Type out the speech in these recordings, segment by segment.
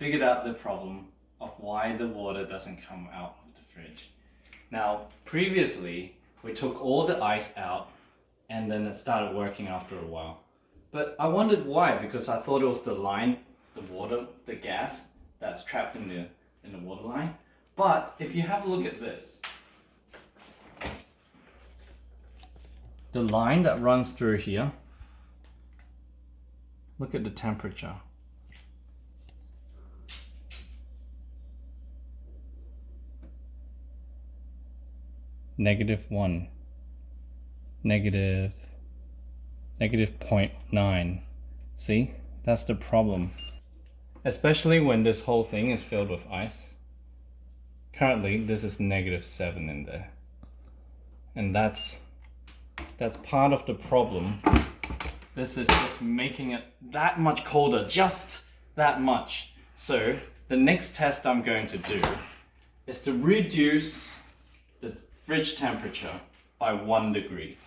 figured out the problem of why the water doesn't come out of the fridge. Now, previously, we took all the ice out and then it started working after a while. But I wondered why, because I thought it was the line, the water, the gas that's trapped in the water line. But if you have a look at this, the line that runs through here, look at the temperature. -1, -0.9. See, that's the problem. Especially when this whole thing is filled with ice. Currently, this is -7 in there. And that's part of the problem. This is just making it that much colder, just that much. So the next test I'm going to do is to reduce the fridge temperature by 1 degree.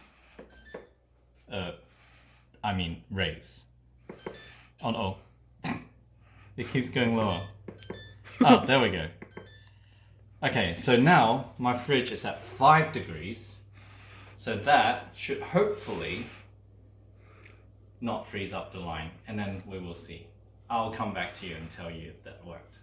Raise. Oh no. It keeps going lower. Oh, there we go. Okay, so now my fridge is at 5 degrees. So that should hopefully not freeze up the line, and then we will see. I'll come back to you and tell you if that worked.